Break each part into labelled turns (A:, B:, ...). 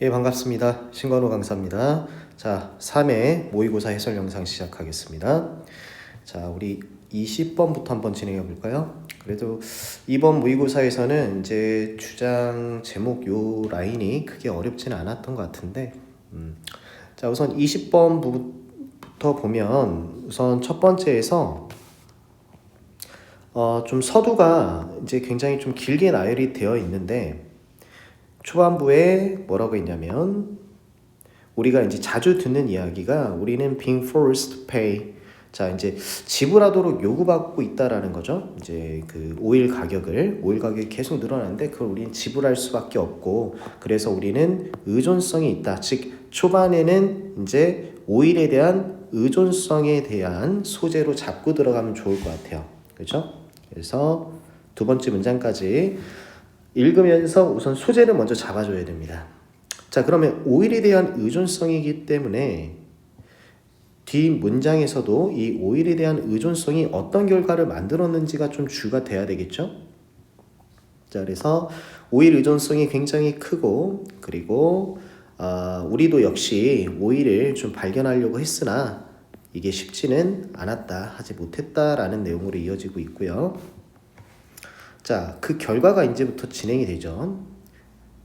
A: 예, 반갑습니다. 신건호 강사입니다. 자, 3회 모의고사 해설 영상 시작하겠습니다. 자, 우리 20번부터 한번 진행해 볼까요? 그래도 이번 모의고사에서는 이제 주장 제목 요 라인이 크게 어렵지는 않았던 것 같은데, 자, 우선 20번부터 보면 우선 첫 번째에서 좀 서두가 이제 굉장히 좀 길게 나열이 되어 있는데, 초반부에 뭐라고 했냐면 우리가 이제 자주 듣는 이야기가 우리는 being forced to pay, 자 이제 지불하도록 요구받고 있다라는 거죠. 이제 그 오일 가격이 계속 늘어나는데 그걸 우리는 지불할 수밖에 없고, 그래서 우리는 의존성이 있다. 즉 초반에는 이제 오일에 대한 의존성에 대한 소재로 잡고 들어가면 좋을 것 같아요. 그렇죠? 그래서 두 번째 문장까지 읽으면서 우선 소재를 먼저 잡아줘야 됩니다. 자, 그러면 오일에 대한 의존성이기 때문에 뒤 문장에서도 이 오일에 대한 의존성이 어떤 결과를 만들었는지가 좀 주가 돼야 되겠죠. 자, 그래서 오일 의존성이 굉장히 크고, 그리고 우리도 역시 오일을 좀 발견하려고 했으나 이게 쉽지는 않았다, 하지 못했다라는 내용으로 이어지고 있고요. 자, 그 결과가 이제부터 진행이 되죠.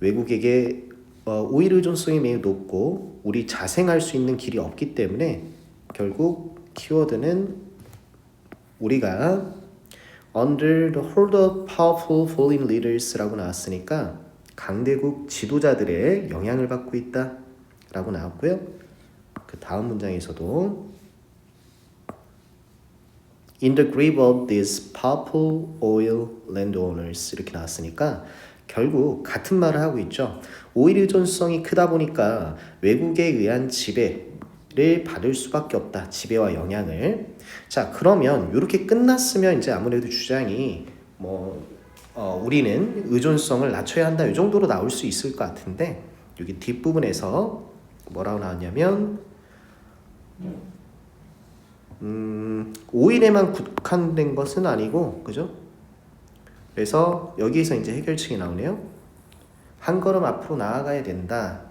A: 외국에게 오일 의존성이 매우 높고 우리 자생할 수 있는 길이 없기 때문에 결국 키워드는 우리가 under the hold of powerful foreign leaders라고 나왔으니까 강대국 지도자들의 영향을 받고 있다 라고 나왔고요. 그 다음 문장에서도 in the grip of these powerful oil landowners 이렇게 나왔으니까 결국 같은 말을 하고 있죠. 오일 의존성이 크다 보니까 외국에 의한 지배를 받을 수밖에 없다. 지배와 영향을. 자, 그러면 이렇게 끝났으면 이제 아무래도 주장이 우리는 의존성을 낮춰야 한다, 이 정도로 나올 수 있을 것 같은데, 여기 뒷부분에서 뭐라고 나왔냐면 오일에만 국한된 것은 아니고, 그죠? 그래서 여기에서 이제 해결책이 나오네요. 한 걸음 앞으로 나아가야 된다.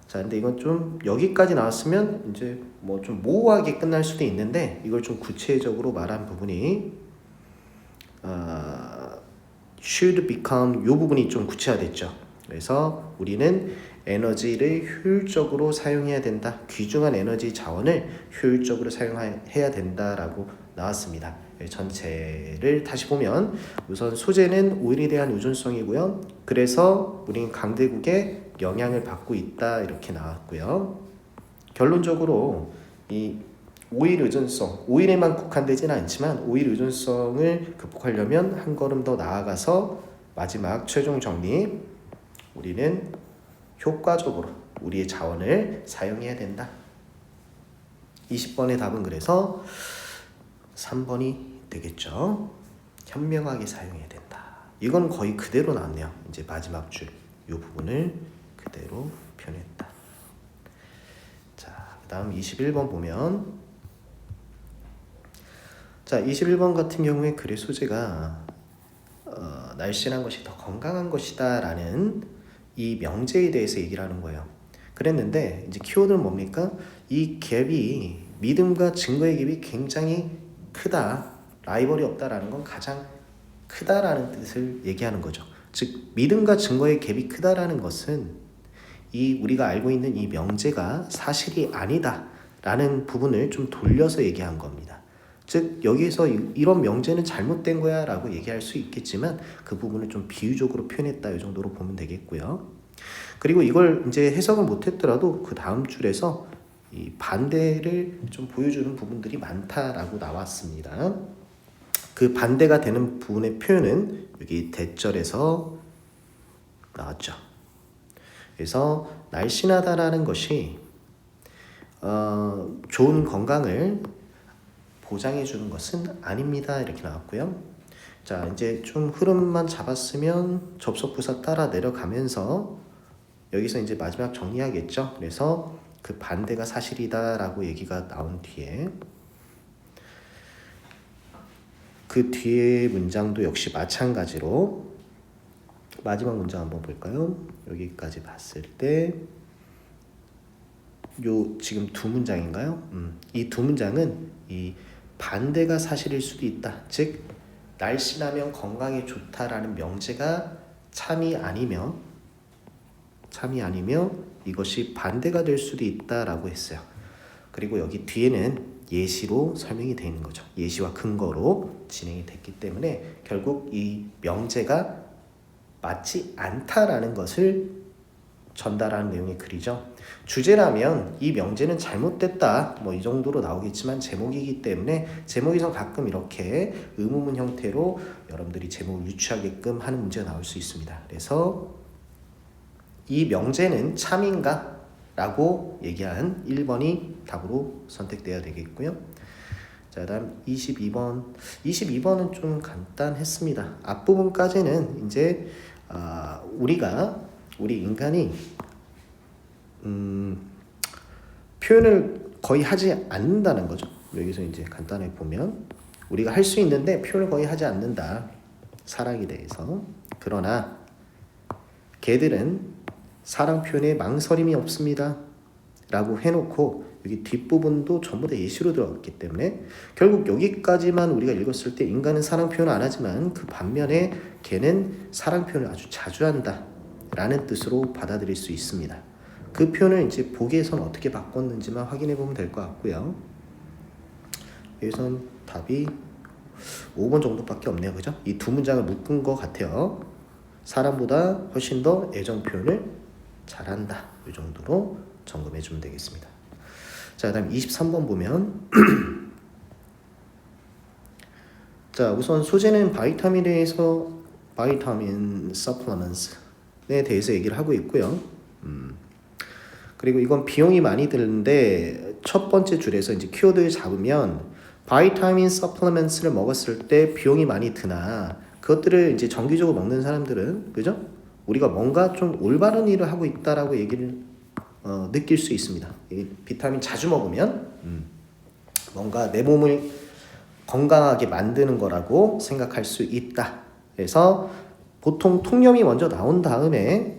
A: 자, 근데 이건 좀 여기까지 나왔으면 이제 뭐 좀 모호하게 끝날 수도 있는데, 이걸 좀 구체적으로 말한 부분이 should become, 이 부분이 좀 구체화됐죠. 그래서 우리는 에너지를 효율적으로 사용해야 된다. 귀중한 에너지 자원을 효율적으로 사용해야 된다라고 나왔습니다. 전체를 다시 보면 우선 소재는 오일에 대한 의존성이고요. 그래서 우리는 강대국의 영향을 받고 있다, 이렇게 나왔고요. 결론적으로 이 오일 의존성, 오일에만 국한되지는 않지만 오일 의존성을 극복하려면 한 걸음 더 나아가서 마지막 최종 정리, 우리는 효과적으로 우리의 자원을 사용해야 된다. 20번의 답은 그래서 3번이 되겠죠. 현명하게 사용해야 된다. 이건 거의 그대로 나왔네요. 이제 마지막 줄 이 부분을 그대로 표현했다. 자, 그 다음 21번 보면, 자, 21번 같은 경우에 글의 소재가 날씬한 것이 더 건강한 것이다 라는 이 명제에 대해서 얘기를 하는 거예요. 그랬는데 이제 키워드는 뭡니까? 이 갭이, 믿음과 증거의 갭이 굉장히 크다, 라이벌이 없다라는 건 가장 크다라는 뜻을 얘기하는 거죠. 즉 믿음과 증거의 갭이 크다라는 것은 이 우리가 알고 있는 이 명제가 사실이 아니다라는 부분을 좀 돌려서 얘기한 겁니다. 즉 여기에서 이런 명제는 잘못된 거야 라고 얘기할 수 있겠지만 그 부분을 좀 비유적으로 표현했다, 이 정도로 보면 되겠고요. 그리고 이걸 이제 해석을 못했더라도 그 다음 줄에서 이 반대를 좀 보여주는 부분들이 많다라고 나왔습니다. 그 반대가 되는 부분의 표현은 여기 대절에서 나왔죠. 그래서 날씬하다라는 것이 좋은 건강을 보장해 주는 것은 아닙니다, 이렇게 나왔고요. 자, 이제 좀 흐름만 잡았으면 접속부사 따라 내려가면서 여기서 이제 마지막 정리하겠죠. 그래서 그 반대가 사실이다라고 얘기가 나온 뒤에 그 뒤에 문장도 역시 마찬가지로 마지막 문장 한번 볼까요? 여기까지 봤을 때 요 지금 두 문장인가요? 이 두 문장은 이 반대가 사실일 수도 있다. 즉 날씬하면 건강에 좋다라는 명제가 참이 아니며 이것이 반대가 될 수도 있다라고 했어요. 그리고 여기 뒤에는 예시로 설명이 되어 있는 거죠. 예시와 근거로 진행이 됐기 때문에 결국 이 명제가 맞지 않다라는 것을 전달하는 내용의 글이죠. 주제라면 이 명제는 잘못됐다 뭐 이 정도로 나오겠지만 제목이기 때문에 제목에서 가끔 이렇게 의문문 형태로 여러분들이 제목을 유추하게끔 하는 문제가 나올 수 있습니다. 그래서 이 명제는 참인가? 라고 얘기한 1번이 답으로 선택되어야 되겠고요. 자, 다음 22번은 좀 간단했습니다. 앞부분까지는 이제 우리 인간이 표현을 거의 하지 않는다는 거죠. 여기서 이제 간단하게 보면 우리가 할 수 있는데 표현을 거의 하지 않는다. 사랑에 대해서. 그러나 걔들은 사랑 표현에 망설임이 없습니다. 라고 해놓고 여기 뒷부분도 전부 다 예시로 들어갔기 때문에 결국 여기까지만 우리가 읽었을 때 인간은 사랑 표현을 안 하지만 그 반면에 걔는 사랑 표현을 아주 자주 한다 라는 뜻으로 받아들일 수 있습니다. 그 표현을 이제 보기에선 어떻게 바꿨는지만 확인해 보면 될 것 같고요. 여기선 답이 5번 정도밖에 없네요. 그죠? 이 두 문장을 묶은 것 같아요. 사람보다 훨씬 더 애정 표현을 잘한다. 이 정도로 점검해 주면 되겠습니다. 자, 다음 23번 보면 자, 우선 소재는 바이타민 서플리먼트에 대해서 얘기를 하고 있고요. 그리고 이건 비용이 많이 드는데 첫 번째 줄에서 이제 키워드를 잡으면 바이타민 서플리먼트를 먹었을 때 비용이 많이 드나 그것들을 이제 정기적으로 먹는 사람들은 그죠? 우리가 뭔가 좀 올바른 일을 하고 있다라고 얘기를 느낄 수 있습니다. 이 비타민 자주 먹으면 뭔가 내 몸을 건강하게 만드는 거라고 생각할 수 있다. 그래서 보통 통념이 먼저 나온 다음에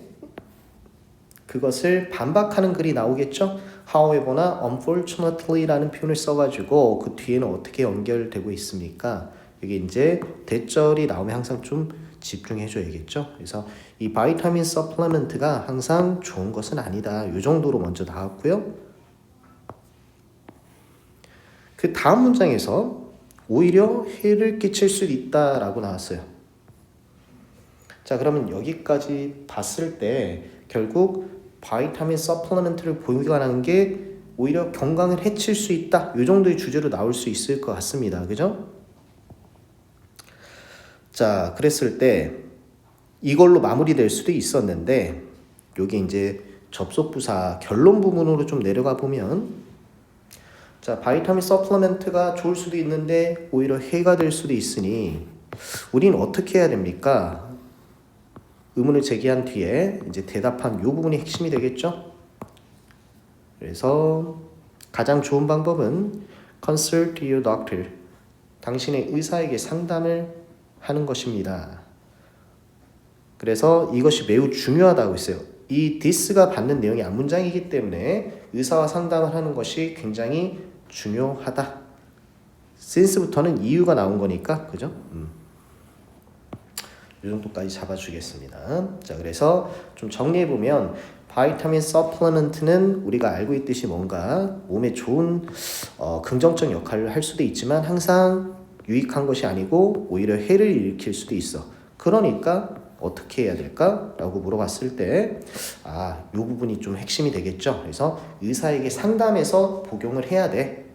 A: 그것을 반박하는 글이 나오겠죠. however나 unfortunately라는 표현을 써가지고 그 뒤에는 어떻게 연결되고 있습니까? 이게 이제 대절이 나오면 항상 좀 집중해줘야겠죠. 그래서 이 바이타민 서플리먼트가 항상 좋은 것은 아니다. 이 정도로 먼저 나왔고요. 그 다음 문장에서 오히려 해를 끼칠 수 있다라고 나왔어요. 자, 그러면 여기까지 봤을 때 결국 바이타민 서플리먼트를 보유하는 게 오히려 건강을 해칠 수 있다. 이 정도의 주제로 나올 수 있을 것 같습니다. 그죠? 자, 그랬을 때 이걸로 마무리될 수도 있었는데 여기 이제 접속부사 결론 부분으로 좀 내려가 보면 자, 바이타민 서플리먼트가 좋을 수도 있는데 오히려 해가 될 수도 있으니 우리는 어떻게 해야 됩니까? 의문을 제기한 뒤에 이제 대답한 이 부분이 핵심이 되겠죠? 그래서 가장 좋은 방법은 consult your doctor. 당신의 의사에게 상담을 하는 것입니다. 그래서 이것이 매우 중요하다고 했어요. 이 this가 받는 내용이 앞문장이기 때문에 의사와 상담을 하는 것이 굉장히 중요하다. since부터는 이유가 나온 거니까 그죠? 이 정도까지 잡아주겠습니다. 자, 그래서 좀 정리해보면 바이타민 서플리먼트는 우리가 알고 있듯이 뭔가 몸에 좋은 긍정적 역할을 할 수도 있지만 항상 유익한 것이 아니고 오히려 해를 일으킬 수도 있어. 그러니까 어떻게 해야 될까? 라고 물어봤을 때 이 부분이 좀 핵심이 되겠죠. 그래서 의사에게 상담해서 복용을 해야 돼.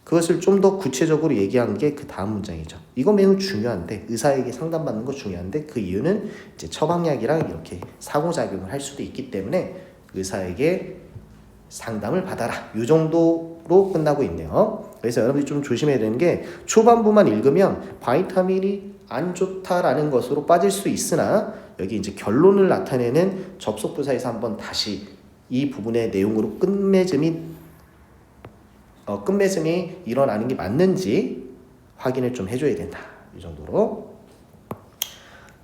A: 그것을 좀 더 구체적으로 얘기한 게 그 다음 문장이죠. 이거 매우 중요한데 의사에게 상담받는 거 중요한데 그 이유는 이제 처방약이랑 이렇게 상호작용을 할 수도 있기 때문에 의사에게 상담을 받아라. 이 정도로 끝나고 있네요. 그래서 여러분들이 좀 조심해야 되는 게 초반부만 읽으면 바이타민이 안 좋다라는 것으로 빠질 수 있으나 여기 이제 결론을 나타내는 접속부사에서 한번 다시 이 부분의 내용으로 끝맺음이 일어나는 게 맞는지 확인을 좀 해줘야 된다. 이 정도로.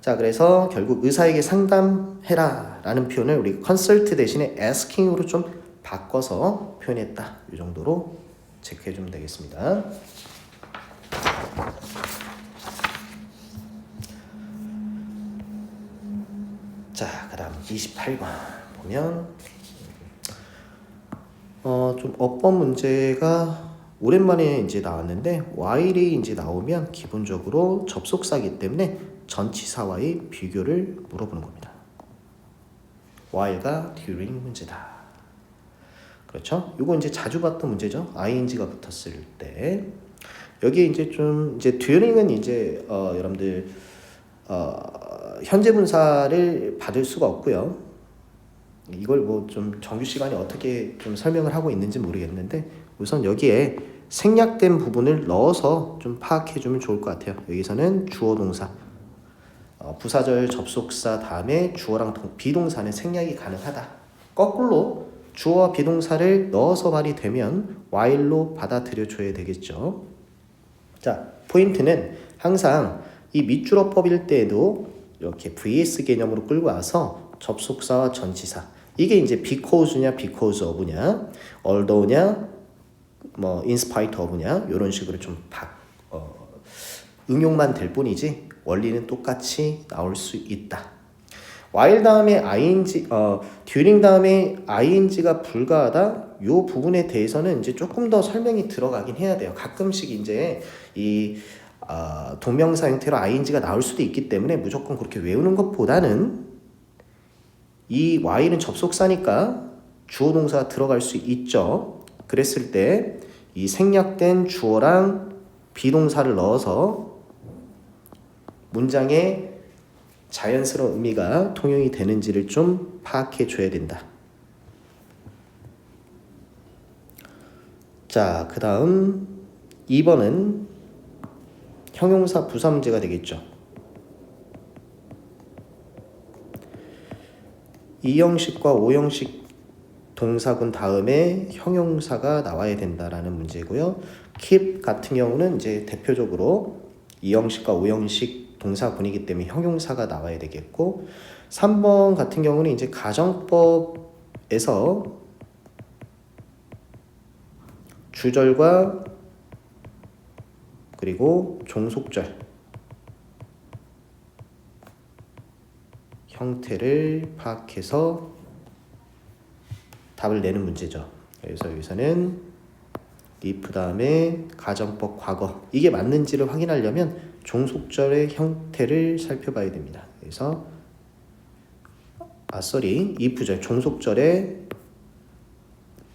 A: 자, 그래서 결국 의사에게 상담해라 라는 표현을 우리 consult 대신에 asking으로 좀 바꿔서 표현했다. 이 정도로 체크해 주면 되겠습니다. 자, 그 다음 28번 보면 좀 어법 문제가 오랜만에 이제 나왔는데 while이 이제 나오면 기본적으로 접속사이기 때문에 전치사와의 비교를 물어보는 겁니다. while가 during 문제다. 그렇죠? 이거 이제 자주 봤던 문제죠. ing가 붙었을 때 여기에 이제 좀 이제 during은 이제 여러분들 현재 분사를 받을 수가 없고요. 이걸 뭐 좀 정규 시간에 어떻게 좀 설명을 하고 있는지 모르겠는데 우선 여기에 생략된 부분을 넣어서 좀 파악해 주면 좋을 것 같아요. 여기서는 주어 동사 부사절 접속사 다음에 주어랑 비동사는 생략이 가능하다. 거꾸로 주어와 비동사를 넣어서 말이 되면 while로 받아들여 줘야 되겠죠. 자, 포인트는 항상 이 밑줄어법일 때에도 이렇게 vs 개념으로 끌고 와서 접속사와 전치사 이게 이제 because냐 because of냐 although냐 뭐 in spite of냐 이런 식으로 좀 응용만 될 뿐이지 원리는 똑같이 나올 수 있다. while 다음에 ing during 다음에 ing가 불가하다 이 부분에 대해서는 이제 조금 더 설명이 들어가긴 해야 돼요. 가끔씩 이제 이 동명사 형태로 ing가 나올 수도 있기 때문에 무조건 그렇게 외우는 것보다는 이 while은 접속사니까 주어 동사가 들어갈 수 있죠. 그랬을 때 이 생략된 주어랑 비동사를 넣어서 문장에 자연스러운 의미가 통용이 되는지를 좀 파악해 줘야 된다. 자, 그 다음 2번은 형용사 부사 문제가 되겠죠. 이형식과 오형식 동사군 다음에 형용사가 나와야 된다라는 문제고요. keep 같은 경우는 이제 대표적으로 이형식과 오형식 동사군이기 때문에 형용사가 나와야 되겠고 3번 같은 경우는 이제 가정법에서 주절과 그리고 종속절 형태를 파악해서 답을 내는 문제죠. 그래서 여기서는 if 다음에 가정법 과거 이게 맞는지를 확인하려면 종속절의 형태를 살펴봐야 됩니다. 그래서 if절 종속절에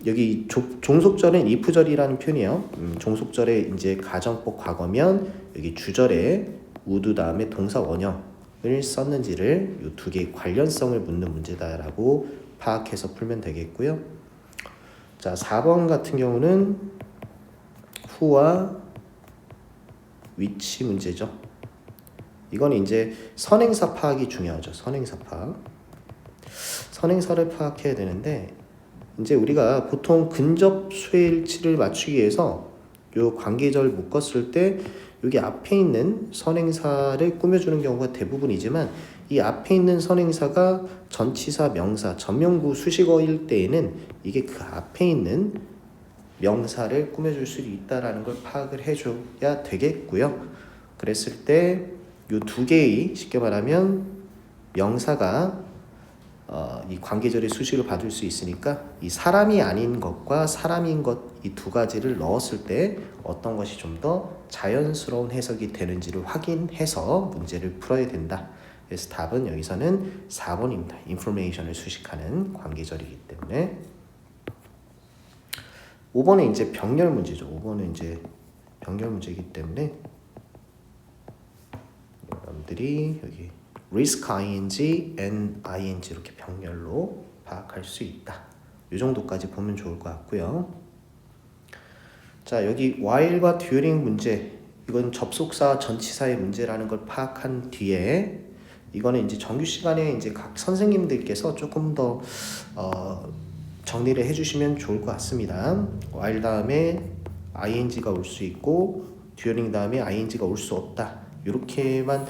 A: 여기 종속절은 if절이라는 표현이에요. 종속절에 이제 가정법 과거면 여기 주절에 would 다음에 동사 원형을 썼는지를 이 두 개의 관련성을 묻는 문제다라고 파악해서 풀면 되겠고요. 자, 4번 같은 경우는 who와 which 문제죠. 이건 이제 선행사 파악이 중요하죠. 선행사 파악. 선행사를 파악해야 되는데 이제 우리가 보통 근접 수일치를 맞추기 위해서 요 관계절 묶었을 때 여기 앞에 있는 선행사를 꾸며주는 경우가 대부분이지만 이 앞에 있는 선행사가 전치사, 명사, 전명구, 수식어일 때에는 이게 그 앞에 있는 명사를 꾸며줄 수 있다라는 걸 파악을 해줘야 되겠고요. 그랬을 때 이 두 개의 쉽게 말하면 명사가 이 관계절의 수식을 받을 수 있으니까 이 사람이 아닌 것과 사람인 것 이 두 가지를 넣었을 때 어떤 것이 좀 더 자연스러운 해석이 되는지를 확인해서 문제를 풀어야 된다. 그래서 답은 여기서는 4번입니다. 인포메이션을 수식하는 관계절이기 때문에 5번은 이제 병렬 문제죠. 5번은 이제 병렬 문제이기 때문에 여러분들이 여기 risk ing and ing 이렇게 병렬로 파악할 수 있다. 이 정도까지 보면 좋을 것 같고요. 자, 여기 while과 during 문제 이건 접속사 전치사의 문제라는 걸 파악한 뒤에 이거는 이제 정규 시간에 이제 각 선생님들께서 조금 더 정리를 해주시면 좋을 것 같습니다. while 다음에 ing가 올 수 있고 during 다음에 ing가 올 수 없다. 이렇게만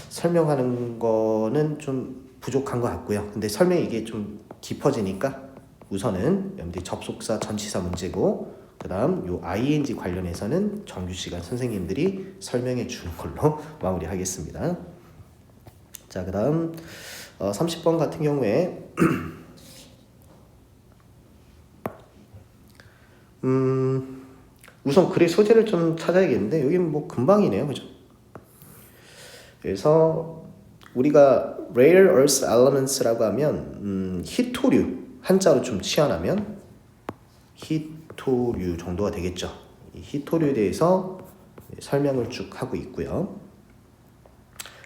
A: 설명하는 거는 좀 부족한 것 같고요. 근데 설명이 이게 좀 깊어지니까 우선은 여러분들이 접속사 전치사 문제고 그 다음 요 ing 관련해서는 정규 시간 선생님들이 설명해 주는 걸로 마무리하겠습니다. 자, 그 다음 30번 같은 경우에 우선 글의 소재를 좀 찾아야겠는데 여기 뭐 금방이네요, 그죠? 그래서 우리가 rare earth elements라고 하면 희토류 한자로 좀 치환하면 희토류 정도가 되겠죠. 이 희토류에 대해서 설명을 쭉 하고 있고요.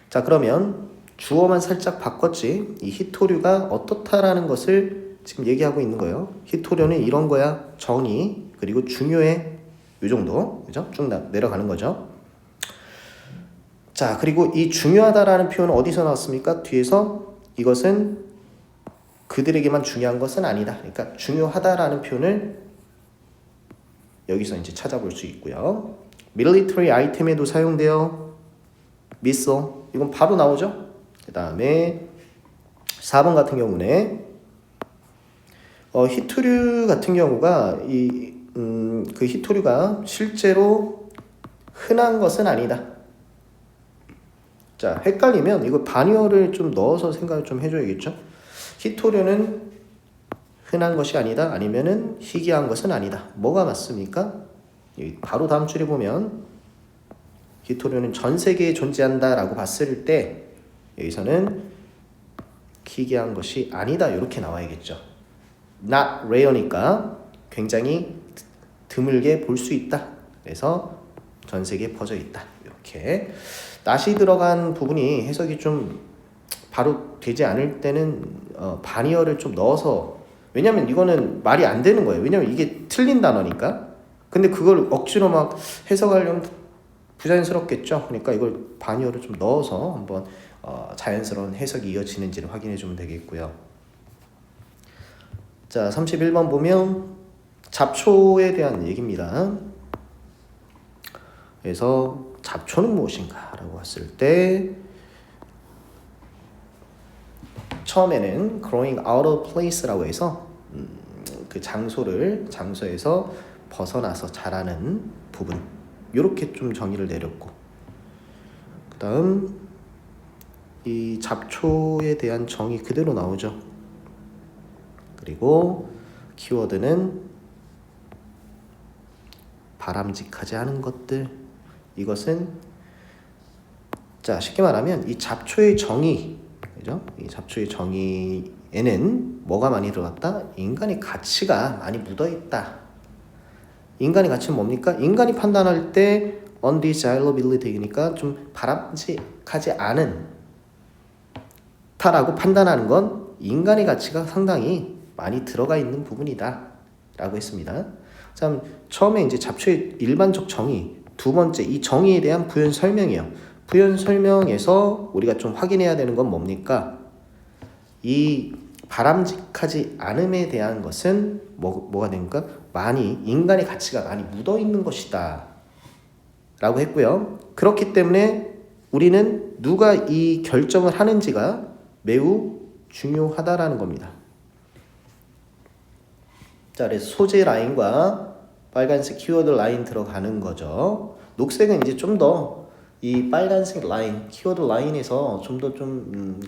A: 자, 그러면 주어만 살짝 바꿨지 이 희토류가 어떻다라는 것을 지금 얘기하고 있는 거예요. 희토류는 이런 거야. 정의 그리고 중요해. 이 정도, 그죠? 쭉 내려가는 거죠. 자, 그리고 이 중요하다라는 표현은 어디서 나왔습니까? 뒤에서 이것은 그들에게만 중요한 것은 아니다. 그러니까 중요하다라는 표현을 여기서 이제 찾아볼 수 있고요. military 아이템에도 사용되어 missile 이건 바로 나오죠. 그 다음에 4번 같은 경우는 희토류 같은 경우가 그 희토류가 실제로 흔한 것은 아니다. 자, 헷갈리면 이거 반의어를 좀 넣어서 생각을 좀 해줘야겠죠. 희토류는 흔한 것이 아니다. 아니면은 희귀한 것은 아니다. 뭐가 맞습니까? 바로 다음 줄에 보면 희토류는 전 세계에 존재한다라고 봤을 때 여기서는 희귀한 것이 아니다. 이렇게 나와야겠죠. not rare니까 굉장히 드물게 볼 수 있다. 그래서 전 세계에 퍼져 있다. 이렇게 not이 들어간 부분이 해석이 좀 바로 되지 않을 때는 반의어를 좀 넣어서 왜냐면 이거는 말이 안 되는 거예요. 왜냐면 이게 틀린 단어니까. 근데 그걸 억지로 막 해석하려면 부자연스럽겠죠. 그러니까 이걸 반의어를 좀 넣어서 한번 자연스러운 해석이 이어지는지를 확인해 주면 되겠고요. 자, 31번 보면 잡초에 대한 얘기입니다. 그래서 잡초는 무엇인가 라고 봤을 때 처음에는 growing out of place라고 해서 그 장소에서 벗어나서 자라는 부분 이렇게 좀 정의를 내렸고 그 다음 이 잡초에 대한 정의 그대로 나오죠. 그리고 키워드는 바람직하지 않은 것들 이것은 자 쉽게 말하면 이 잡초의 정의 그죠? 이 잡초의 정의에는 뭐가 많이 들어갔다? 인간의 가치가 많이 묻어있다. 인간의 가치는 뭡니까? 인간이 판단할 때 undesirability니까 좀 바람직하지 않은 타라고 판단하는 건 인간의 가치가 상당히 많이 들어가 있는 부분이다 라고 했습니다. 자, 처음에 이제 잡초의 일반적 정의 두 번째 이 정의에 대한 부연 설명이에요. 부연 설명에서 우리가 좀 확인해야 되는 건 뭡니까? 이 바람직하지 않음에 대한 것은 뭐가 됩니까? 많이 인간의 가치가 많이 묻어있는 것이다 라고 했고요. 그렇기 때문에 우리는 누가 이 결정을 하는지가 매우 중요하다라는 겁니다. 자, 그래서 소재 라인과 빨간색 키워드 라인 들어가는 거죠. 녹색은 이제 좀 더 이 빨간색 라인, 키워드 라인에서 좀 더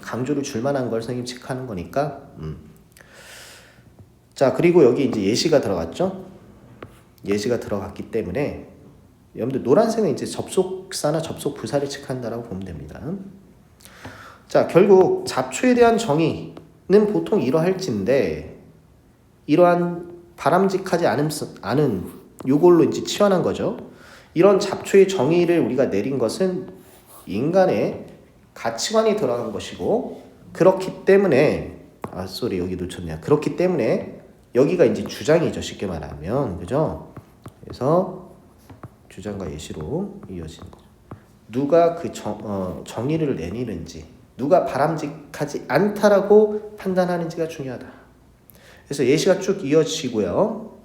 A: 강조를 줄 만한 걸 선생님 체크하는 거니까. 자, 그리고 여기 이제 예시가 들어갔죠. 예시가 들어갔기 때문에 여러분들 노란색은 이제 접속사나 접속 부사를 체크한다라고 보면 됩니다. 자, 결국 잡초에 대한 정의는 보통 이러할진데 이러한 바람직하지 않은 요걸로 이제 치환한 거죠. 이런 잡초의 정의를 우리가 내린 것은 인간의 가치관이 들어간 것이고 그렇기 때문에 여기 놓쳤네요. 그렇기 때문에 여기가 이제 주장이죠. 쉽게 말하면 그죠? 그래서 주장과 예시로 이어지는 거죠. 누가 그 정의를 내리는지 누가 바람직하지 않다라고 판단하는지가 중요하다. 그래서 예시가 쭉 이어지고요.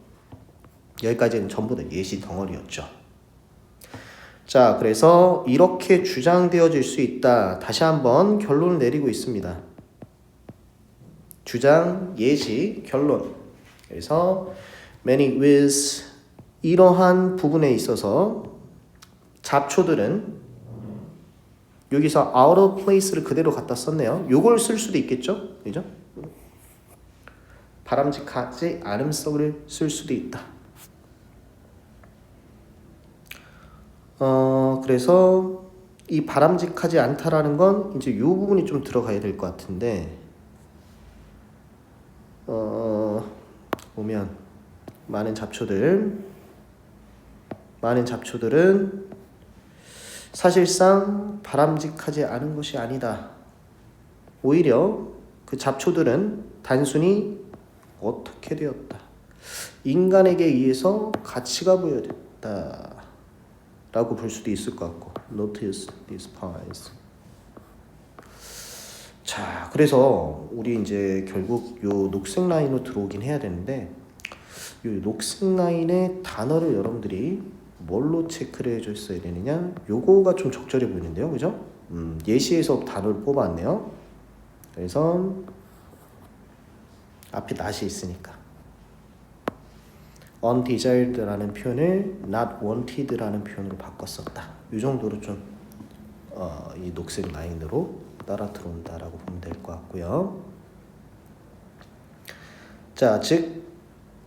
A: 여기까지는 전부 다 예시 덩어리였죠. 자, 그래서 이렇게 주장되어질 수 있다. 다시 한번 결론을 내리고 있습니다. 주장, 예시, 결론. 그래서 many with 이러한 부분에 있어서 잡초들은 여기서 out of place를 그대로 갖다 썼네요. 요걸 쓸 수도 있겠죠? 그죠? 바람직하지 않음성을 쓸 수도 있다. 그래서 이 바람직하지 않다라는 건 이제 요 부분이 좀 들어가야 될 것 같은데 보면 많은 잡초들은 사실상 바람직하지 않은 것이 아니다. 오히려 그 잡초들은 단순히 어떻게 되었다. 인간에게 의해서 가치가 부여됐다. 라고 볼 수도 있을 것 같고. Notice these pies. 자, 그래서 우리 이제 결국 요 녹색 라인으로 들어오긴 해야 되는데 요 녹색 라인의 단어를 여러분들이 뭘로 체크를 해줬어야 되느냐? 요거가 좀 적절해 보이는데요, 그죠? 예시에서 단어를 뽑아왔네요. 그래서 앞에 not이 있으니까 undesired라는 표현을 not wanted라는 표현으로 바꿨었다. 이 정도로 좀 이 녹색 라인으로 따라 들어온다라고 보면 될 것 같고요. 자, 즉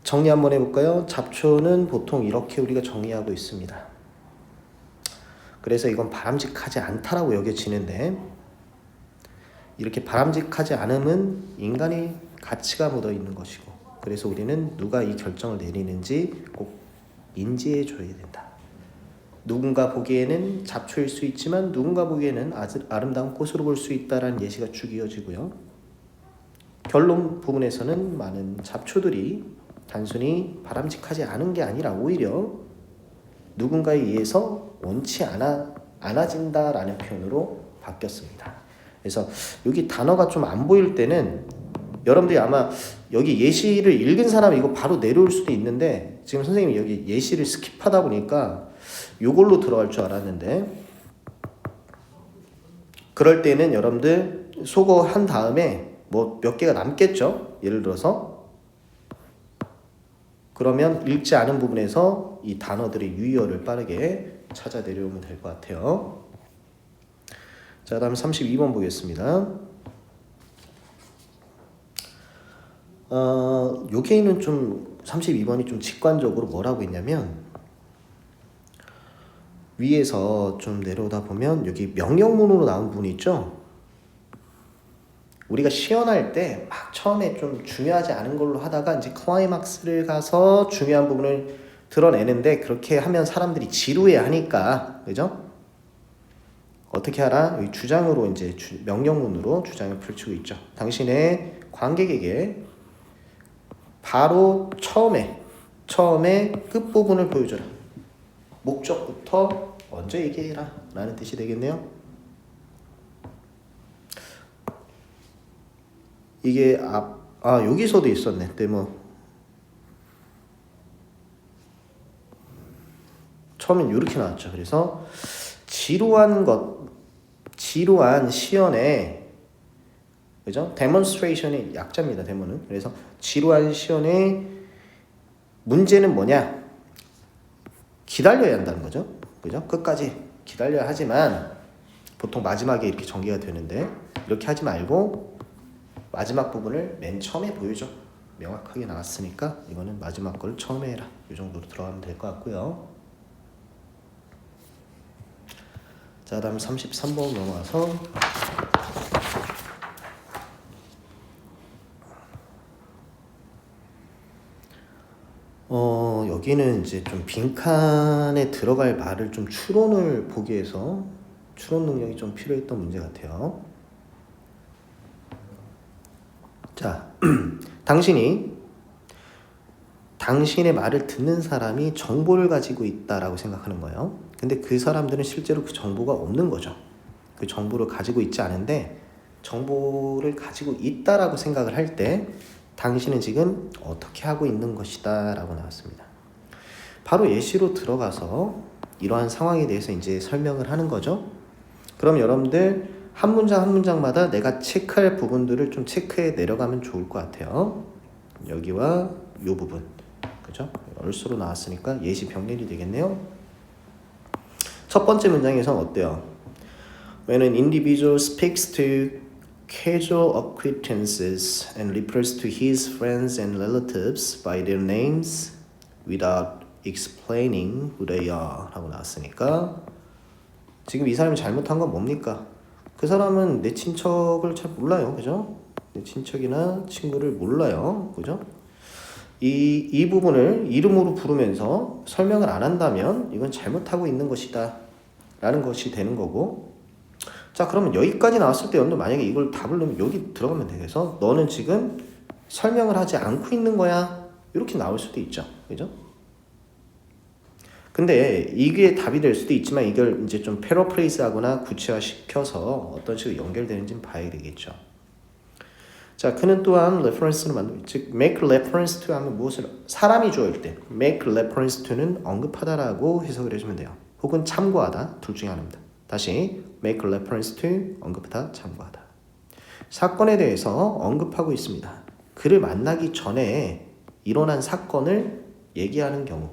A: 정리 한번 해볼까요? 잡초는 보통 이렇게 우리가 정의하고 있습니다. 그래서 이건 바람직하지 않다라고 여겨지는데 이렇게 바람직하지 않음은 인간의 가치가 묻어 있는 것이고 그래서 우리는 누가 이 결정을 내리는지 꼭 인지해 줘야 된다. 누군가 보기에는 잡초일 수 있지만 누군가 보기에는 아름다운 꽃으로 볼 수 있다라는 예시가 쭉 이어지고요. 결론 부분에서는 많은 잡초들이 단순히 바람직하지 않은 게 아니라 오히려 누군가에 의해서 원치 않아진다라는 표현으로 바뀌었습니다. 그래서 여기 단어가 좀 안 보일 때는 여러분들이 아마 여기 예시를 읽은 사람이 이거 바로 내려올 수도 있는데 지금 선생님이 여기 예시를 스킵하다 보니까 이걸로 들어갈 줄 알았는데 그럴 때는 여러분들 속어 한 다음에 뭐 몇 개가 남겠죠? 예를 들어서 그러면 읽지 않은 부분에서 이 단어들의 유의어를 빠르게 찾아 내려오면 될 것 같아요. 자, 다음 32번 보겠습니다. 여기에는 좀 32번이 좀 직관적으로 뭐라고 했냐면 위에서 좀 내려오다 보면 여기 명령문으로 나온 부분이 있죠. 우리가 시연할 때 막 처음에 좀 중요하지 않은 걸로 하다가 이제 클라이막스를 가서 중요한 부분을 드러내는데 그렇게 하면 사람들이 지루해 하니까 그죠? 어떻게 하라? 여기 주장으로 이제 명령문으로 주장을 펼치고 있죠. 당신의 관객에게 바로 처음에 끝부분을 보여줘라. 목적부터 먼저 얘기해라 라는 뜻이 되겠네요. 이게 여기서도 있었네. 데모. 처음엔 이렇게 나왔죠. 그래서 지루한 시연에 그죠? 데몬스트레이션의 약자입니다. 데모는. 그래서 지루한 시연의 문제는 뭐냐? 기다려야 한다는 거죠. 그죠? 끝까지 기다려야 하지만 보통 마지막에 이렇게 전개가 되는데 이렇게 하지 말고 마지막 부분을 맨 처음에 보여줘. 명확하게 나왔으니까 이거는 마지막 걸 처음에 해라. 이 정도로 들어가면 될 것 같고요. 자, 다음 33번 넘어가서 여기는 이제 좀 빈칸에 들어갈 말을 좀 추론을 보기 위해서 추론 능력이 좀 필요했던 문제 같아요. 자, 당신의 말을 듣는 사람이 정보를 가지고 있다라고 생각하는 거예요. 근데 그 사람들은 실제로 그 정보가 없는 거죠. 그 정보를 가지고 있지 않은데 정보를 가지고 있다라고 생각을 할 때 당신은 지금 어떻게 하고 있는 것이다 라고 나왔습니다. 바로 예시로 들어가서 이러한 상황에 대해서 이제 설명을 하는 거죠. 그럼 여러분들 한 문장 한 문장마다 내가 체크할 부분들을 좀 체크해 내려가면 좋을 것 같아요. 여기와 이 부분, 그죠? 얼수로 나왔으니까 예시 병렬이 되겠네요. 첫 번째 문장에서는 어때요? When an individual speaks to casual acquaintances and refers to his friends and relatives by their names without explaining who they are 라고 나왔으니까 지금 이 사람이 잘못한 건 뭡니까? 그 사람은 내 친척을 잘 몰라요. 그죠? 내 친척이나 친구를 몰라요. 그죠? 이 부분을 이름으로 부르면서 설명을 안 한다면 이건 잘못하고 있는 것이다 라는 것이 되는 거고, 자 그러면 여기까지 나왔을 때 여러분들 만약에 이걸 답을 넣으면 여기 들어가면 되겠어. 너는 지금 설명을 하지 않고 있는 거야 이렇게 나올 수도 있죠. 그죠? 근데 이게 답이 될 수도 있지만 이걸 이제 좀 패러프레이즈 하거나 구체화 시켜서 어떤 식으로 연결되는지는 봐야 되겠죠. 자, 그는 또한 reference를 만들고, 즉 make reference to 하면 무엇을 사람이 주어일 때 make reference to는 언급하다라고 해석을 해주면 돼요. 혹은 참고하다, 둘 중에 하나입니다. 다시 make reference to 언급하다, 참고하다. 사건에 대해서 언급하고 있습니다. 그를 만나기 전에 일어난 사건을 얘기하는 경우.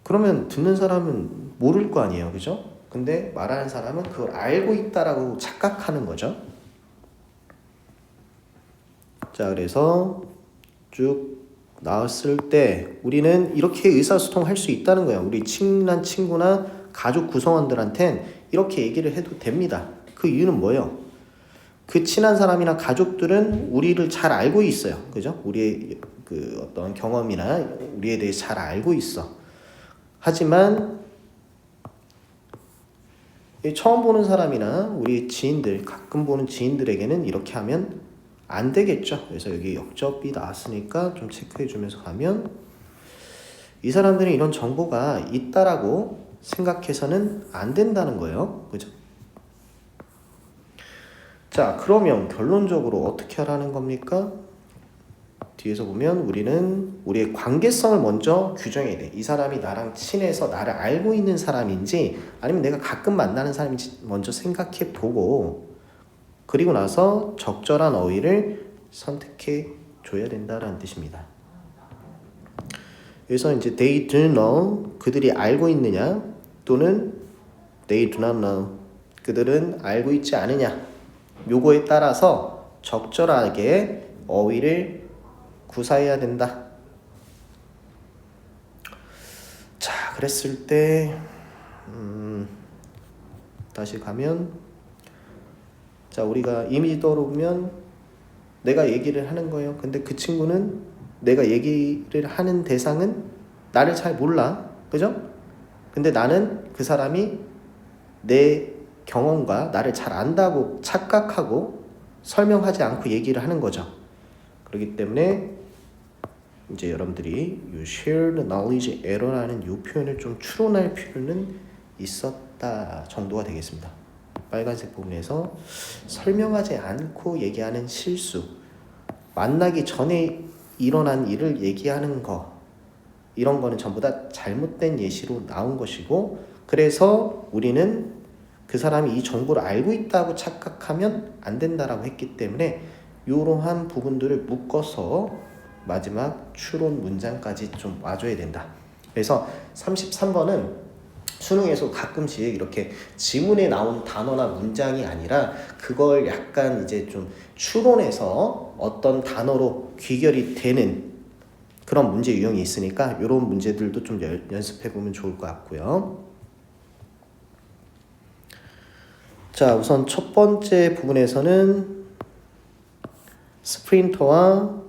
A: 그러면 듣는 사람은 모를 거 아니에요, 그죠? 근데 말하는 사람은 그걸 알고 있다라고 착각하는 거죠. 자, 그래서 쭉 나왔을 때 우리는 이렇게 의사소통할 수 있다는 거예요. 우리 친한 친구나 가족 구성원들한텐 이렇게 얘기를 해도 됩니다. 그 이유는 뭐예요? 그 친한 사람이나 가족들은 우리를 잘 알고 있어요. 그죠? 우리의 그 어떤 경험이나 우리에 대해 잘 알고 있어. 하지만 처음 보는 사람이나 우리 지인들, 가끔 보는 지인들에게는 이렇게 하면 안 되겠죠. 그래서 여기 역접이 나왔으니까 좀 체크해 주면서 가면 이 사람들이 이런 정보가 있다라고 생각해서는 안 된다는 거예요. 그죠? 자, 그러면 결론적으로 어떻게 하라는 겁니까? 뒤에서 보면 우리는 우리의 관계성을 먼저 규정해야 돼. 이 사람이 나랑 친해서 나를 알고 있는 사람인지 아니면 내가 가끔 만나는 사람인지 먼저 생각해 보고, 그리고 나서 적절한 어휘를 선택해 줘야 된다라는 뜻입니다. 그래서 이제 they do know, 그들이 알고 있느냐, 또는 they do not know, 그들은 알고 있지 않으냐, 요거에 따라서 적절하게 어휘를 구사해야 된다. 자, 그랬을 때 다시 가면, 자 우리가 이미지 떠오르면 내가 얘기를 하는 거예요. 근데 그 친구는 내가 얘기를 하는 대상은 나를 잘 몰라. 그죠? 근데 나는 그 사람이 내 경험과 나를 잘 안다고 착각하고 설명하지 않고 얘기를 하는 거죠. 그렇기 때문에 이제 여러분들이 이 shared knowledge error라는 이 표현을 좀 추론할 필요는 있었다 정도가 되겠습니다. 빨간색 부분에서 설명하지 않고 얘기하는 실수, 만나기 전에 일어난 일을 얘기하는 거, 이런 거는 전부 다 잘못된 예시로 나온 것이고, 그래서 우리는 그 사람이 이 정보를 알고 있다고 착각하면 안 된다라고 했기 때문에 이러한 부분들을 묶어서 마지막 추론 문장까지 좀 와줘야 된다. 그래서 33번은 수능에서 가끔씩 이렇게 지문에 나온 단어나 문장이 아니라 그걸 약간 이제 좀 추론해서 어떤 단어로 귀결이 되는 그런 문제 유형이 있으니까 이런 문제들도 좀 연습해 보면 좋을 것 같고요. 자, 우선 첫 번째 부분에서는 스프린터와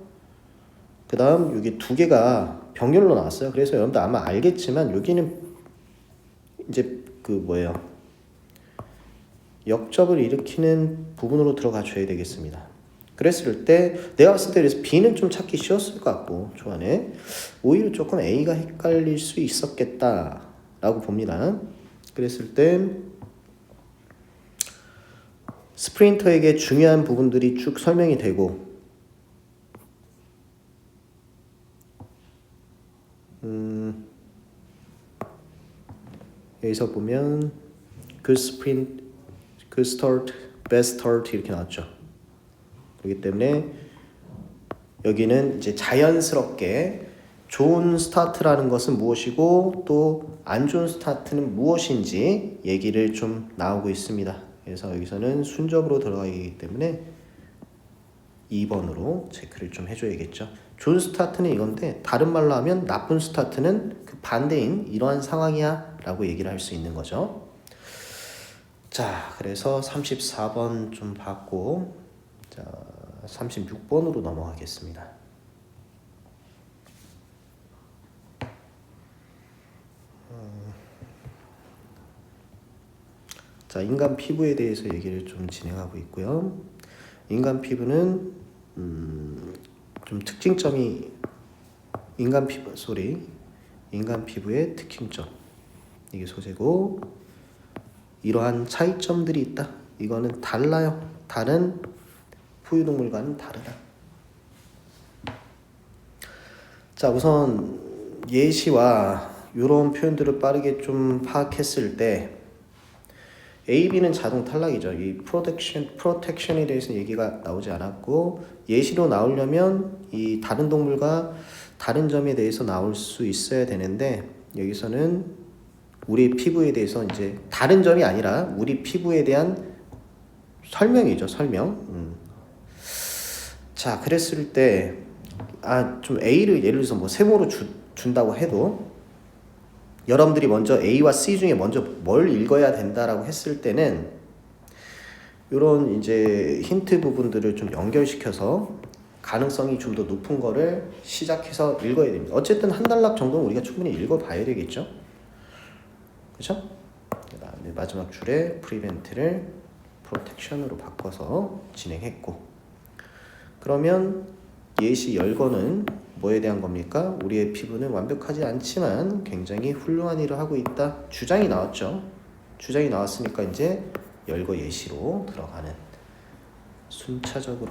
A: 그 다음 여기 두 개가 병렬로 나왔어요. 그래서 여러분들 아마 알겠지만 여기는 이제 그 뭐예요, 역접을 일으키는 부분으로 들어가 줘야 되겠습니다. 그랬을 때 내가 봤을 때 그래서 B는 좀 찾기 쉬웠을 것 같고 초반에 오히려 조금 A가 헷갈릴 수 있었겠다라고 봅니다. 그랬을 때 스프린터에게 중요한 부분들이 쭉 설명이 되고, 여기서 보면 good sprint, good start, best start 이렇게 나왔죠. 그렇기 때문에 여기는 이제 자연스럽게 좋은 스타트라는 것은 무엇이고 또 안 좋은 스타트는 무엇인지 얘기를 좀 나오고 있습니다. 그래서 여기서는 순접으로 들어가기 때문에 2번으로 체크를 좀 해줘야겠죠. 좋은 스타트는 이건데 다른 말로 하면 나쁜 스타트는 그 반대인 이러한 상황이야 라고 얘기를 할 수 있는 거죠. 자, 그래서 34번 좀 봤고, 자, 36번으로 넘어가겠습니다. 자, 인간 피부에 대해서 얘기를 좀 진행하고 있고요. 인간 피부는 좀 특징점이 인간 피부의 특징점 이게 소재고 이러한 차이점들이 있다. 이거는 달라요. 다른 포유동물과는 다르다. 자, 우선 예시와 이런 표현들을 빠르게 좀 파악했을 때 A, B는 자동 탈락이죠. 이 프로텍션에 대해서는 얘기가 나오지 않았고 예시로 나오려면 이 다른 동물과 다른 점에 대해서 나올 수 있어야 되는데 여기서는 우리 피부에 대해서 이제 다른 점이 아니라 우리 피부에 대한 설명이죠. 설명. 자, 그랬을 때 좀 A를 예를 들어서 뭐 세모로 준다고 해도 여러분들이 먼저 A와 C 중에 먼저 뭘 읽어야 된다라고 했을 때는 이런 이제 힌트 부분들을 좀 연결시켜서 가능성이 좀 더 높은 거를 시작해서 읽어야 됩니다. 어쨌든 한 단락 정도는 우리가 충분히 읽어봐야 되겠죠. 그렇죠? 그다음에 마지막 줄에 prevent를 protection으로 바꿔서 진행했고 그러면 예시 열거는 뭐에 대한 겁니까? 우리의 피부는 완벽하지 않지만 굉장히 훌륭한 일을 하고 있다. 주장이 나왔죠. 주장이 나왔으니까 이제 열거 예시로 들어가는 순차적으로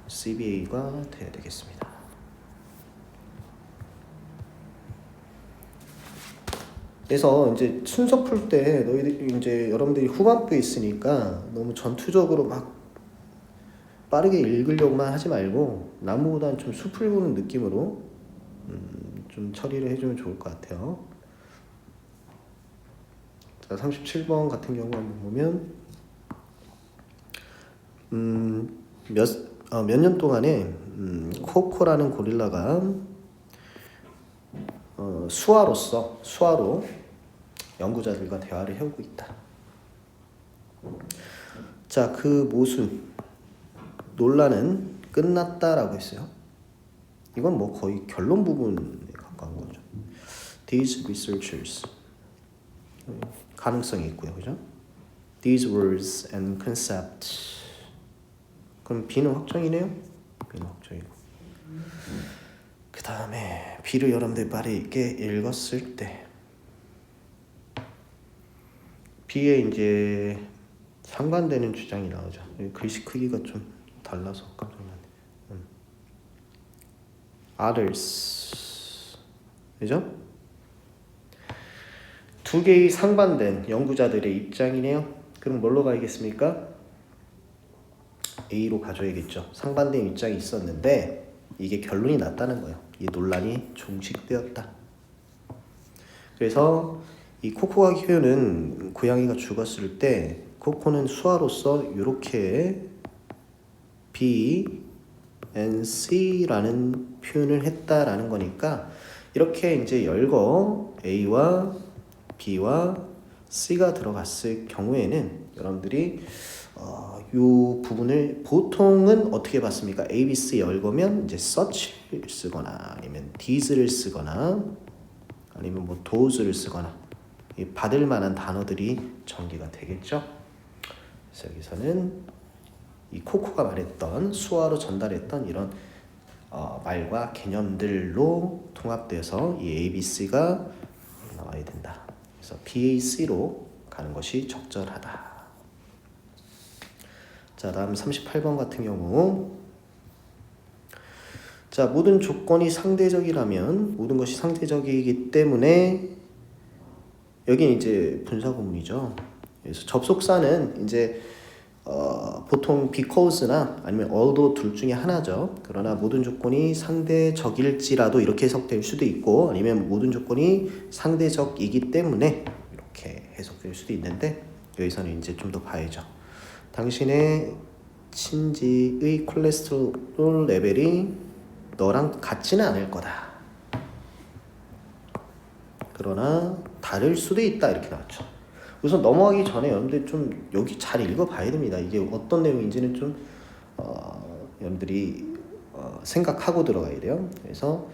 A: CBA가 돼야 되겠습니다. 그래서 이제 순서 풀 때 너희들 이제 여러분들이 후반부에 있으니까 너무 전투적으로 막 빠르게 읽으려고만 하지 말고 나무보다는 좀 숲을 보는 느낌으로 좀 처리를 해주면 좋을 것 같아요. 자, 37번 같은 경우 한번 보면 몇 년 동안에 코코라는 고릴라가 수화로 연구자들과 대화를 해오고 있다. 자, 그 모순 논란은 끝났다라고 했어요. 이건 뭐 거의 결론 부분에 가까운 거죠. These researchers 가능성이 있고요, 그죠? These words and concepts. 그럼 B는 확정이네요. B는 확정이고. 그 다음에 B를 여러분들 빠르게 읽었을 때 B에 이제 상반되는 주장이 나오죠. 글씨 크기가 좀 달라서 깜짝 놀랐네. Others, 그죠? 두 개의 상반된 연구자들의 입장이네요. 그럼 뭘로 가야겠습니까? A로 가져야겠죠. 상반된 입장이 있었는데 이게 결론이 났다는 거예요. 이 논란이 종식되었다. 그래서 이 코코가 키우는 고양이가 죽었을 때 코코는 수화로서 이렇게 B and C라는 표현을 했다라는 거니까 이렇게 이제 열거 A와 B와 C가 들어갔을 경우에는 여러분들이 이 부분을 보통은 어떻게 봤습니까? A, B, C 열거면 이제 such를 쓰거나 아니면 these를 쓰거나 아니면 뭐 those를 쓰거나 받을 만한 단어들이 전개가 되겠죠. 그래서 여기서는 이 코코가 말했던 수화로 전달했던 이런 말과 개념들로 통합돼서 이 A, B, C가 나와야 된다. 그래서 BAC로 가는 것이 적절하다. 자, 다음 38번 같은 경우 자, 모든 조건이 상대적이라면 모든 것이 상대적이기 때문에 여기 이제 분사 구문이죠. 그래서 접속사는 이제 보통 because나 아니면 although 둘 중에 하나죠. 그러나 모든 조건이 상대적일지라도 이렇게 해석될 수도 있고, 아니면 모든 조건이 상대적이기 때문에 이렇게 해석될 수도 있는데, 여기서는 이제 좀 더 봐야죠. 당신의 친지의 콜레스테롤 레벨이 너랑 같지는 않을 거다. 그러나 다를 수도 있다, 이렇게 나왔죠. 우선 넘어가기 전에 여러분들 좀 여기 잘 읽어봐야 됩니다. 이게 어떤 내용인지는 좀 여러분들이 생각하고 들어가야 돼요. 그래서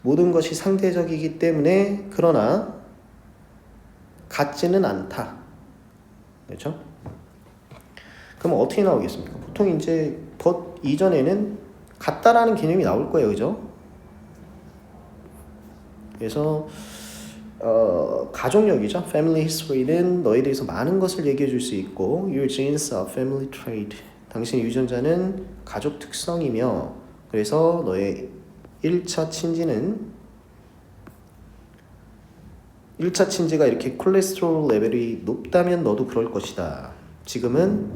A: 모든 것이 상대적이기 때문에 그러나 같지는 않다. 그렇죠? 그럼 어떻게 나오겠습니까? 보통 이제 but 이전에는 같다라는 개념이 나올 거예요, 그죠? 그래서 가족력이죠. Family history는 너에 대해서 많은 것을 얘기해 줄 수 있고, Your genes are family trait. 당신의 유전자는 가족 특성이며, 그래서 너의 1차 친지가 이렇게 콜레스테롤 레벨이 높다면 너도 그럴 것이다. 지금은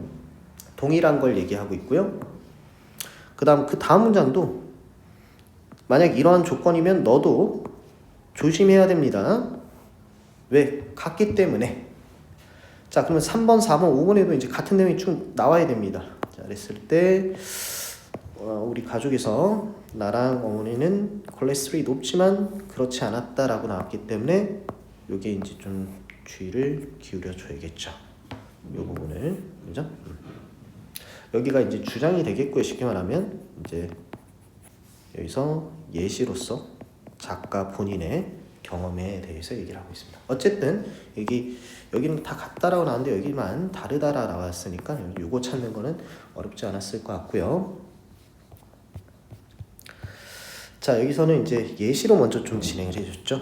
A: 동일한 걸 얘기하고 있고요. 그 다음 문장도 만약 이러한 조건이면 너도 조심해야 됩니다. 왜? 같기 때문에. 자, 그러면 3번, 4번, 5번에도 이제 같은 내용이 쭉 나와야 됩니다. 자, 그랬을 때 우리 가족에서 나랑 어머니는 콜레스테롤이 높지만 그렇지 않았다라고 나왔기 때문에 요게 이제 좀 주의를 기울여 줘야겠죠. 요 부분을. 그죠? 여기가 이제 주장이 되겠고요. 쉽게 말하면 이제 여기서 예시로서 작가 본인의 경험에 대해서 얘기를 하고 있습니다. 어쨌든 여기는 다 같다라고 나왔는데 여기만 다르다라 나왔으니까 요거 찾는 거는 어렵지 않았을 것 같고요. 자, 여기서는 이제 예시로 먼저 좀 진행을 해줬죠.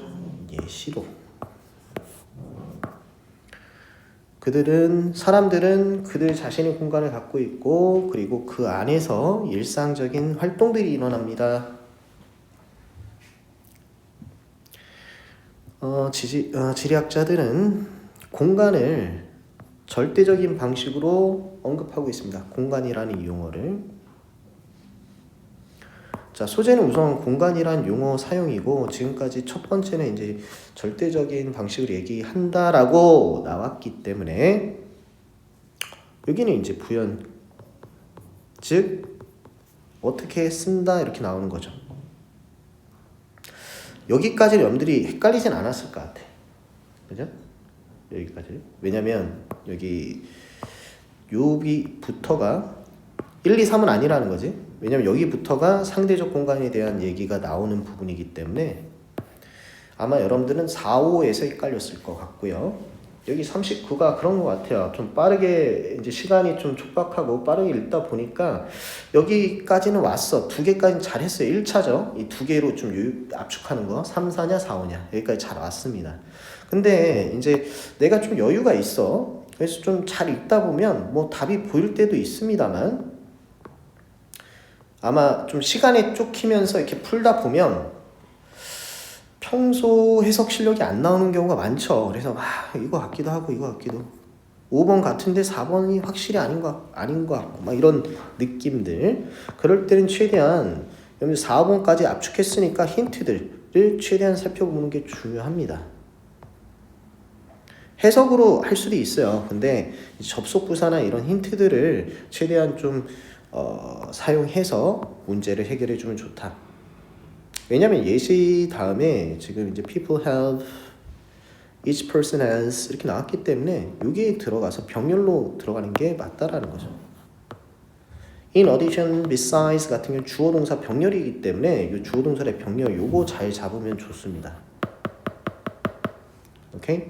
A: 예시로. 사람들은 그들 자신의 공간을 갖고 있고, 그리고 그 안에서 일상적인 활동들이 일어납니다. 지리학자들은 공간을 절대적인 방식으로 언급하고 있습니다. 공간이라는 용어를. 자, 소재는 우선 공간이란 용어 사용이고, 지금까지 첫 번째는 이제 절대적인 방식으로 얘기한다라고 나왔기 때문에 여기는 이제 부연, 즉 어떻게 쓴다 이렇게 나오는 거죠. 여기까지는 여러분들이 헷갈리진 않았을 것 같아. 그죠? 여기까지. 왜냐면 여기 여기부터가 1, 2, 3은 아니라는 거지. 왜냐면 여기부터가 상대적 공간에 대한 얘기가 나오는 부분이기 때문에 아마 여러분들은 4, 5에서 헷갈렸을 것 같고요. 여기 39가 그런 것 같아요. 좀 빠르게 이제 시간이 좀 촉박하고 빠르게 읽다 보니까 여기까지는 왔어. 2개까지는 잘했어요. 1차죠. 이 2개로 좀 압축하는 거. 3, 4냐 4, 5냐. 여기까지 잘 왔습니다. 근데 이제 내가 좀 여유가 있어. 그래서 좀 잘 읽다 보면 뭐 답이 보일 때도 있습니다만 아마 좀 시간에 쫓기면서 이렇게 풀다 보면 평소 해석 실력이 안 나오는 경우가 많죠. 그래서 이거 같기도 하고 이거 같기도 5번 같은데 4번이 확실히 아닌 것 같고 막 이런 느낌들. 그럴 때는 최대한 4번까지 압축했으니까 힌트들을 최대한 살펴보는 게 중요합니다. 해석으로 할 수도 있어요. 근데 접속 부사나 이런 힌트들을 최대한 좀 사용해서 문제를 해결해 주면 좋다. 왜냐면 예시 다음에 지금 이제 people have, each person has 이렇게 나왔기 때문에 여기에 들어가서 병렬로 들어가는 게 맞다라는 거죠. in addition, besides 같은 경우 주어 동사 병렬이기 때문에 이 주어 동사의 병렬 요거 잘 잡으면 좋습니다. 오케이?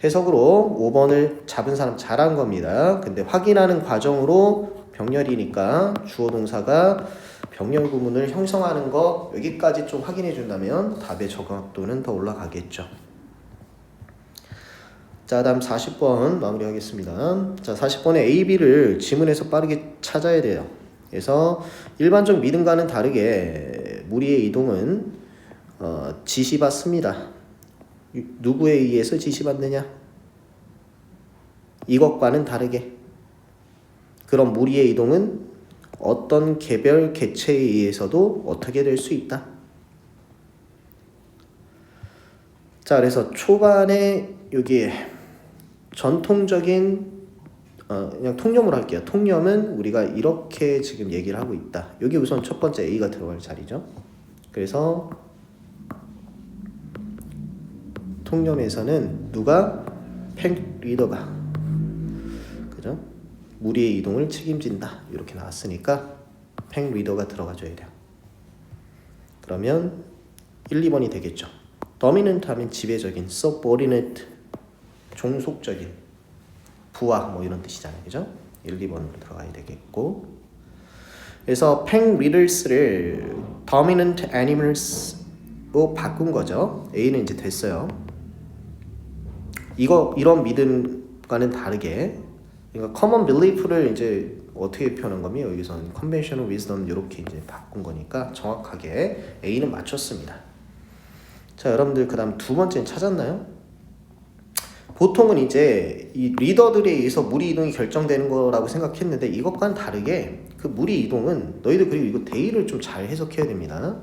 A: 해석으로 5번을 잡은 사람 잘한 겁니다. 근데 확인하는 과정으로 병렬이니까 주어 동사가 병렬 구문을 형성하는 거 여기까지 좀 확인해 준다면 답의 정확도는 더 올라가겠죠. 자, 다음 40번 마무리하겠습니다. 자, 40번에 A, B를 지문에서 빠르게 찾아야 돼요. 그래서 일반적 믿음과는 다르게 무리의 이동은 지시받습니다. 누구에 의해서 지시받느냐? 이것과는 다르게 그런 무리의 이동은 어떤 개별 개체에 의해서도 어떻게 될 수 있다. 자, 그래서 초반에 여기에 전통적인 그냥 통념으로 할게요. 통념은 우리가 이렇게 지금 얘기를 하고 있다. 여기 우선 첫 번째 A가 들어갈 자리죠. 그래서 통념에서는 누가 팩 리더가 그죠? 무리의 이동을 책임진다. 이렇게 나왔으니까 팩 리더가 들어가줘야 돼요. 그러면 1, 2번이 되겠죠. dominant 하면 지배적인, subordinate 종속적인, 부하 뭐 이런 뜻이잖아요. 그죠? 1, 2번으로 들어가야 되겠고. 그래서 팩 리더스를 dominant animals로 바꾼 거죠. A는 이제 됐어요. 이런 믿음과는 다르게 그러니까 common belief를 이제 어떻게 표현한 거면 여기서는 conventional wisdom 이렇게 이제 바꾼 거니까 정확하게 A는 맞췄습니다. 자, 여러분들 그다음 두 번째는 찾았나요? 보통은 이제 이 리더들에 의해서 무리 이동이 결정되는 거라고 생각했는데 이것과는 다르게 그 무리 이동은 너희들 그리고 이거 대의를 좀 잘 해석해야 됩니다.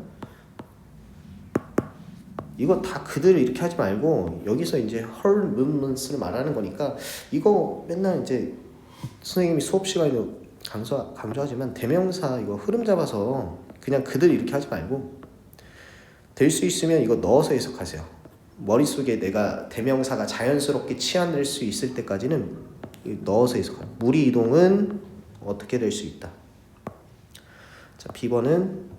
A: 이거 다 그들을 이렇게 하지 말고 여기서 이제 her movements를 말하는 거니까 이거 맨날 이제 선생님이 수업 시간에도 강조하지만 대명사 이거 흐름 잡아서 그냥 그들 이렇게 하지 말고 될 수 있으면 이거 넣어서 해석하세요. 머릿속에 내가 대명사가 자연스럽게 치환될 수 있을 때까지는 넣어서 해석하세요. 무리 이동은 어떻게 될 수 있다. 자, B번은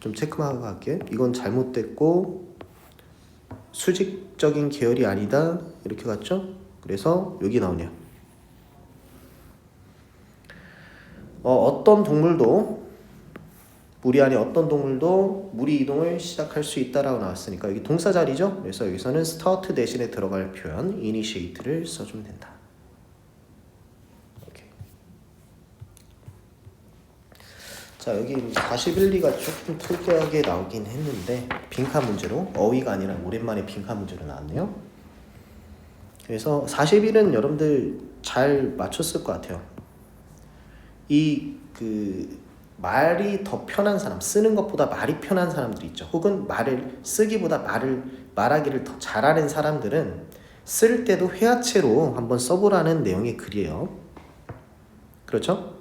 A: 좀 체크하고 갈게요. 이건 잘못됐고 수직적인 계열이 아니다 이렇게 갔죠? 그래서 여기 나오네요. 어떤 동물도 무리 안에 어떤 동물도 무리 이동을 시작할 수 있다라고 나왔으니까 여기 동사 자리죠? 그래서 여기서는 start 대신에 들어갈 표현 initiate를 써주면 된다. 자, 여기 41, 2가 조금 특이하게 나오긴 했는데 빈칸 문제로 어휘가 아니라 오랜만에 빈칸 문제로 나왔네요. 그래서 41은 여러분들 잘 맞췄을 것 같아요. 말이 더 편한 사람, 쓰는 것보다 말이 편한 사람들이 있죠. 혹은 말을 쓰기보다 말하기를 더 잘하는 사람들은 쓸 때도 회화체로 한번 써보라는 내용의 글이에요. 그렇죠?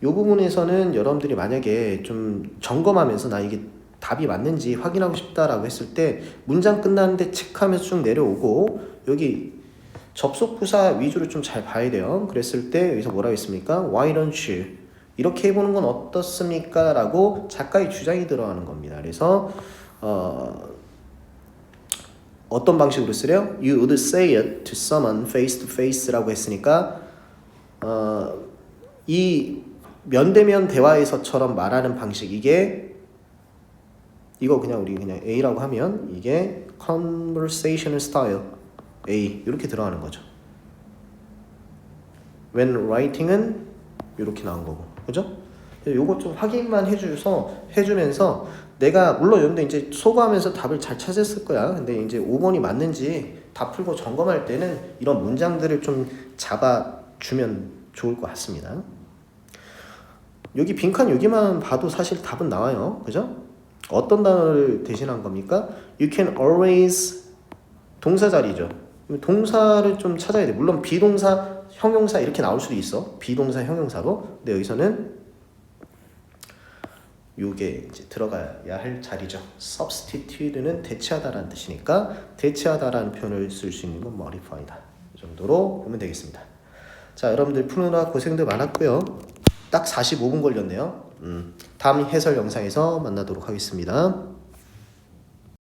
A: 이 부분에서는 여러분들이 만약에 좀 점검하면서 나 이게 답이 맞는지 확인하고 싶다라고 했을 때 문장 끝나는데 체크하면서 쭉 내려오고 여기 접속부사 위주로 좀 잘 봐야 돼요. 그랬을 때 여기서 뭐라고 했습니까? Why don't you? 이렇게 해보는 건 어떻습니까? 라고 작가의 주장이 들어가는 겁니다. 그래서 어떤 방식으로 쓰래요? You would say it to someone face to face라고 했으니까 이 면대면 대화에서처럼 말하는 방식 이거 그냥 우리 그냥 A라고 하면 이게 conversational style A 이렇게 들어가는 거죠. When writing은 이렇게 나온 거고, 그죠? 요거 좀 확인만 해주면서 내가 물론 여러분들 이제 소거하면서 답을 잘 찾았을 거야. 근데 이제 5번이 맞는지 다 풀고 점검할 때는 이런 문장들을 좀 잡아주면 좋을 것 같습니다. 여기 빈칸 여기만 봐도 사실 답은 나와요. 그죠? 어떤 단어를 대신한 겁니까? You can always 동사 자리죠. 동사를 좀 찾아야 돼. 물론 비동사, 형용사 이렇게 나올 수도 있어. 비동사, 형용사로. 근데 여기서는 요게 이제 들어가야 할 자리죠. substitute는 대체하다라는 뜻이니까 대체하다라는 표현을 쓸 수 있는 건 modify다. 이 정도로 보면 되겠습니다. 자, 여러분들 푸느라 고생들 많았고요. 딱 45분 걸렸네요. 다음 해설 영상에서 만나도록 하겠습니다.